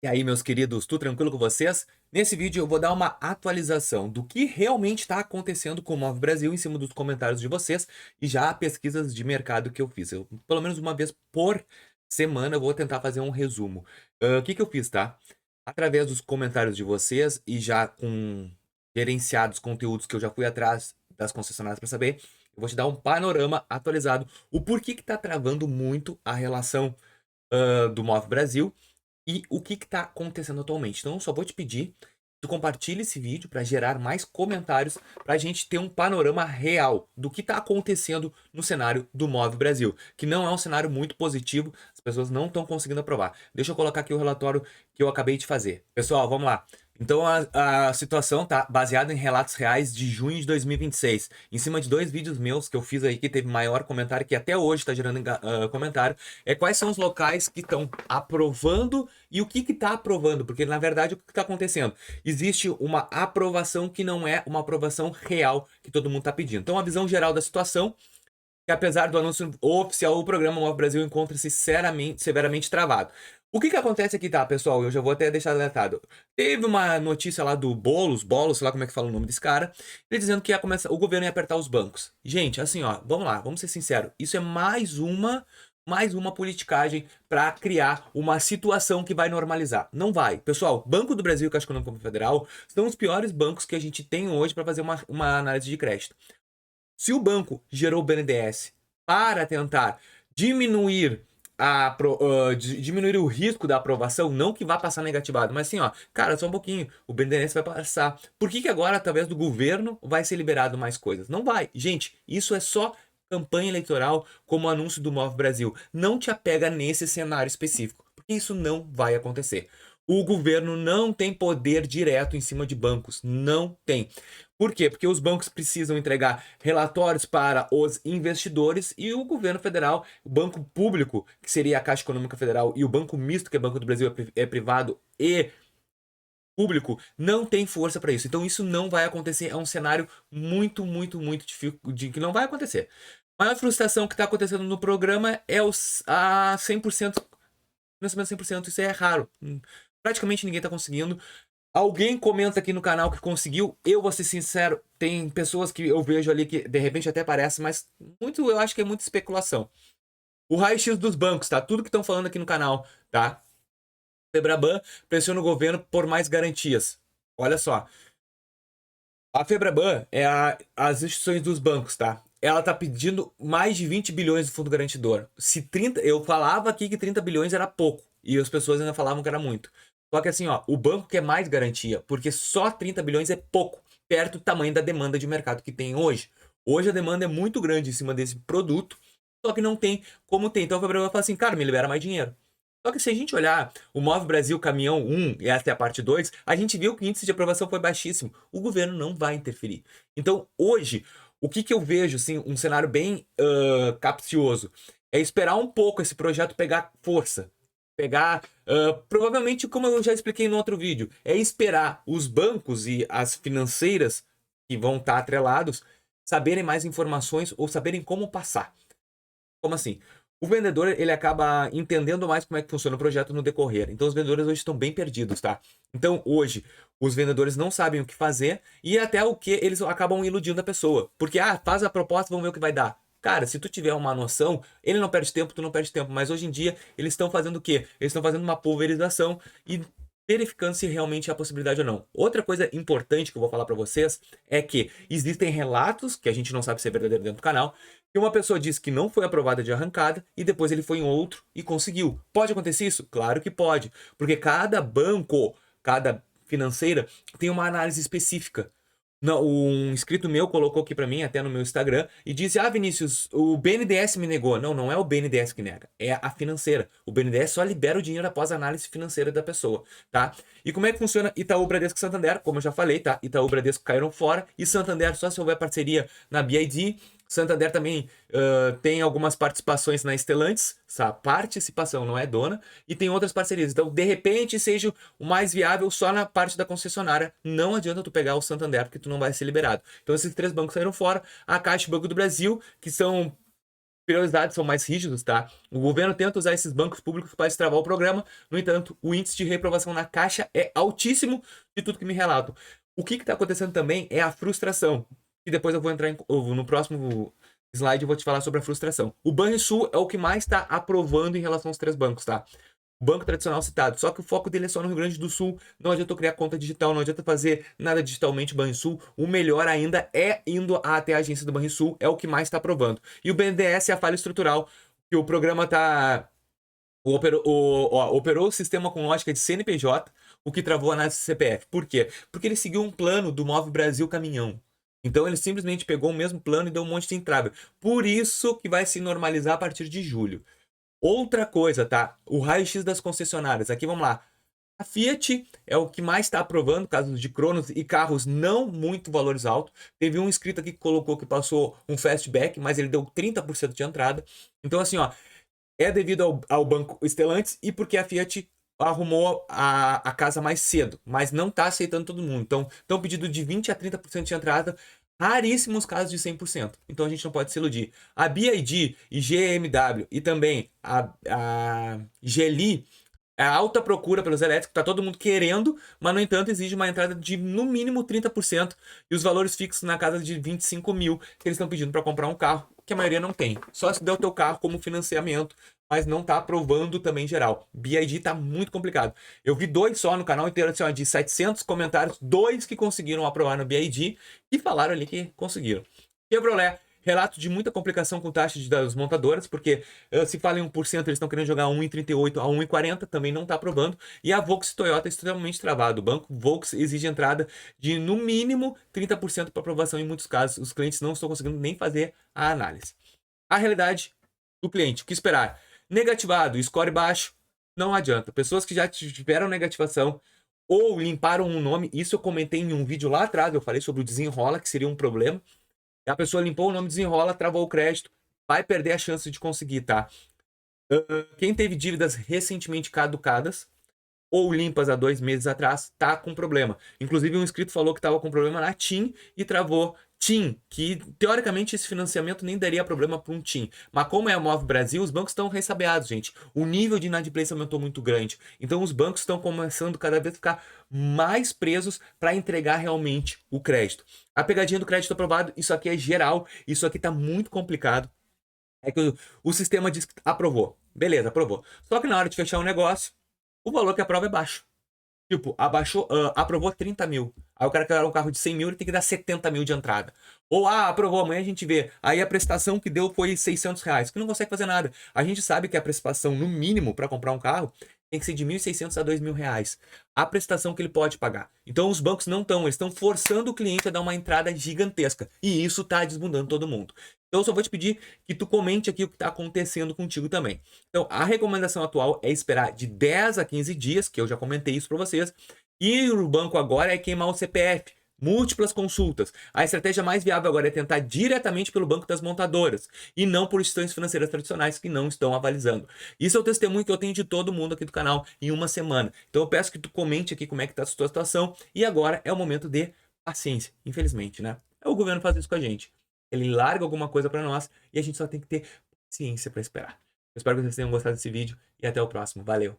E aí, meus queridos, tudo tranquilo com vocês? Nesse vídeo eu vou dar uma atualização do que realmente está acontecendo com o Move Brasil em cima dos comentários de vocês e já pesquisas de mercado que eu fiz. Pelo menos uma vez por semana eu vou tentar fazer um resumo. O que eu fiz, tá? Através dos comentários de vocês e já com gerenciados conteúdos que eu já fui atrás das concessionárias para saber, eu vou te dar um panorama atualizado, o porquê que está travando muito a relação do Move Brasil e o que está acontecendo atualmente. Então, eu só vou te pedir que tu compartilhe esse vídeo para gerar mais comentários, para a gente ter um panorama real do que está acontecendo no cenário do Move Brasil, que não é um cenário muito positivo, as pessoas não estão conseguindo aprovar. Deixa eu colocar aqui o relatório que eu acabei de fazer. Pessoal, vamos lá. Então a situação tá baseada em relatos reais de junho de 2026, em cima de 2 vídeos meus que eu fiz aí que teve maior comentário, que até hoje está gerando comentário, quais são os locais que estão aprovando e o que está aprovando, porque na verdade o que está acontecendo? Existe uma aprovação que não é uma aprovação real que todo mundo está pedindo. Então a visão geral da situação que apesar do anúncio oficial, o programa Move Brasil encontra-se severamente travado. O que acontece aqui, tá, pessoal? Eu já vou até deixar alertado. Teve uma notícia lá do Boulos, sei lá como é que fala o nome desse cara, ele dizendo que ia começar, o governo ia apertar os bancos. Gente, assim, ó, vamos lá, vamos ser sinceros. Isso é mais uma politicagem para criar uma situação que vai normalizar. Não vai. Pessoal, Banco do Brasil e Caixa Econômica Federal são os piores bancos que a gente tem hoje para fazer uma análise de crédito. Se o banco gerou o BNDES para tentar diminuir diminuir o risco da aprovação, não que vá passar negativado, mas assim, ó, cara, só um pouquinho, o BNDES vai passar. Por que agora, através do governo, vai ser liberado mais coisas? Não vai. Gente, isso é só campanha eleitoral como anúncio do Move Brasil. Não te apega nesse cenário específico, porque isso não vai acontecer. O governo não tem poder direto em cima de bancos, não tem. Por quê? Porque os bancos precisam entregar relatórios para os investidores e o governo federal, o banco público, que seria a Caixa Econômica Federal, e o banco misto, que é Banco do Brasil, é privado e público, não tem força para isso. Então isso não vai acontecer. É um cenário muito difícil de que não vai acontecer. A maior frustração que está acontecendo no programa é a 100%, financiamento 100%. Isso é raro. Praticamente ninguém está conseguindo. Alguém comenta aqui no canal que conseguiu. Eu vou ser sincero, tem pessoas que eu vejo ali que de repente até parece, mas eu acho que é muita especulação. O raio-x dos bancos, tá? Tudo que estão falando aqui no canal, tá? Febraban pressiona o governo por mais garantias. Olha só. A Febraban é as instituições dos bancos, tá? Ela tá pedindo mais de 20 bilhões do fundo garantidor. Se 30, eu falava aqui que 30 bilhões era pouco e as pessoas ainda falavam que era muito. Só que assim, ó, o banco quer mais garantia, porque só 30 bilhões é pouco, perto do tamanho da demanda de mercado que tem hoje. Hoje a demanda é muito grande em cima desse produto, só que não tem como tem. Então a Febraban fala assim, cara, me libera mais dinheiro. Só que se a gente olhar o Move Brasil Caminhão 1 e essa é a parte 2, a gente viu que o índice de aprovação foi baixíssimo. O governo não vai interferir. Então, hoje, o que eu vejo, assim, um cenário bem capcioso, é esperar um pouco esse projeto pegar força. Pegar, provavelmente, como eu já expliquei no outro vídeo, é esperar os bancos e as financeiras que vão estar atrelados saberem mais informações ou saberem como passar. Como assim? O vendedor, ele acaba entendendo mais como é que funciona o projeto no decorrer. Então, os vendedores hoje estão bem perdidos, tá? Então, hoje, os vendedores não sabem o que fazer e até o que eles acabam iludindo a pessoa. Porque, faz a proposta, vamos ver o que vai dar. Cara, se tu tiver uma noção, ele não perde tempo, tu não perde tempo. Mas hoje em dia, eles estão fazendo o quê? Eles estão fazendo uma pulverização e verificando se realmente há possibilidade ou não. Outra coisa importante que eu vou falar para vocês é que existem relatos, que a gente não sabe se é verdadeiro dentro do canal, que uma pessoa disse que não foi aprovada de arrancada e depois ele foi em outro e conseguiu. Pode acontecer isso? Claro que pode, porque cada banco, cada financeira tem uma análise específica. Não, um inscrito meu colocou aqui para mim, até no meu Instagram, e disse: Vinícius, o BNDES me negou. Não, não é o BNDES que nega, é a financeira. O BNDES só libera o dinheiro após a análise financeira da pessoa, tá? E como é que funciona Itaú, Bradesco e Santander? Como eu já falei, tá? Itaú, Bradesco caíram fora e Santander só se houver parceria na BID. Santander também tem algumas participações na Stellantis, essa participação não é dona, e tem outras parcerias. Então, de repente, seja o mais viável só na parte da concessionária. Não adianta tu pegar o Santander, porque tu não vai ser liberado. Então, esses 3 bancos saíram fora. A Caixa e o Banco do Brasil, que são priorizados são mais rígidos, tá? O governo tenta usar esses bancos públicos para destravar o programa, no entanto, o índice de reprovação na Caixa é altíssimo de tudo que me relato. O que está acontecendo também é a frustração, e depois eu vou entrar no próximo slide eu vou te falar sobre a frustração. O Banrisul é o que mais está aprovando em relação aos 3 bancos, tá? O banco tradicional citado, só que o foco dele é só no Rio Grande do Sul, não adianta eu criar conta digital, não adianta fazer nada digitalmente Banrisul, o melhor ainda é indo até a agência do Banrisul, é o que mais está aprovando. E o BNDES é a falha estrutural, que o programa operou o sistema com lógica de CNPJ, o que travou a análise do CPF. Por quê? Porque ele seguiu um plano do Move Brasil Caminhão. Então ele simplesmente pegou o mesmo plano e deu um monte de entrave. Por isso que vai se normalizar a partir de julho. Outra coisa, tá? O raio-x das concessionárias. Aqui vamos lá. A Fiat é o que mais está aprovando casos de Cronos e carros não muito valores altos. Teve um inscrito aqui que colocou que passou um fastback, mas ele deu 30% de entrada. Então, assim, ó, é devido ao banco Stellantis e porque a Fiat arrumou a casa mais cedo, mas não está aceitando todo mundo. Então, estão pedindo de 20% a 30% de entrada, raríssimos casos de 100%. Então, a gente não pode se iludir. A BYD e GMW e também a GLI, é alta procura pelos elétricos, tá todo mundo querendo, mas no entanto exige uma entrada de no mínimo 30% e os valores fixos na casa de 25 mil que eles estão pedindo para comprar um carro, que a maioria não tem. Só se der o teu carro como financiamento, mas não tá aprovando também geral. BID tá muito complicado. Eu vi 2 só no canal inteiro, assim, ó, de 700 comentários, 2 que conseguiram aprovar no BID e falaram ali que conseguiram. Chevrolet, relato de muita complicação com taxa das montadoras, porque se fala em 1%, eles estão querendo jogar 1,38 a 1,40, também não está aprovando. E a Volks Toyota é extremamente travado. O banco Volks exige entrada de, no mínimo, 30% para aprovação em muitos casos. Os clientes não estão conseguindo nem fazer a análise. A realidade do cliente, o que esperar? Negativado, score baixo, não adianta. Pessoas que já tiveram negativação ou limparam um nome, isso eu comentei em um vídeo lá atrás, eu falei sobre o desenrola, que seria um problema. A pessoa limpou o nome, desenrola, travou o crédito, vai perder a chance de conseguir, tá? Quem teve dívidas recentemente caducadas ou limpas há 2 meses atrás, tá com problema. Inclusive, um inscrito falou que estava com problema na TIM e travou TIM, que teoricamente esse financiamento nem daria problema para um TIM. Mas como é a Move Brasil, os bancos estão ressabiados, gente. O nível de inadimplência aumentou muito grande. Então, os bancos estão começando cada vez a ficar mais presos para entregar realmente o crédito. A pegadinha do crédito aprovado, isso aqui é geral, isso aqui está muito complicado. É que o sistema diz que aprovou. Beleza, aprovou. Só que na hora de fechar o negócio, o valor que aprova é baixo. Tipo, aprovou 30 mil. Aí o cara quer um carro de 100 mil, ele tem que dar 70 mil de entrada. Ou, aprovou, amanhã a gente vê. Aí a prestação que deu foi 600 reais, que não consegue fazer nada. A gente sabe que a prestação, no mínimo, para comprar um carro, tem que ser de 1.600 a 2.000 reais. A prestação que ele pode pagar. Então os bancos não estão, eles estão forçando o cliente a dar uma entrada gigantesca. E isso tá desbundando todo mundo. Então eu só vou te pedir que tu comente aqui o que está acontecendo contigo também. Então a recomendação atual é esperar de 10 a 15 dias, que eu já comentei isso para vocês. E o banco agora é queimar o CPF. Múltiplas consultas. A estratégia mais viável agora é tentar diretamente pelo banco das montadoras e não por instituições financeiras tradicionais que não estão avalizando. Isso é o testemunho que eu tenho de todo mundo aqui do canal em uma semana. Então eu peço que tu comente aqui como é que está a sua situação e agora é o momento de paciência, infelizmente, né? O governo faz isso com a gente. Ele larga alguma coisa para nós e a gente só tem que ter paciência para esperar. Eu espero que vocês tenham gostado desse vídeo e até o próximo. Valeu!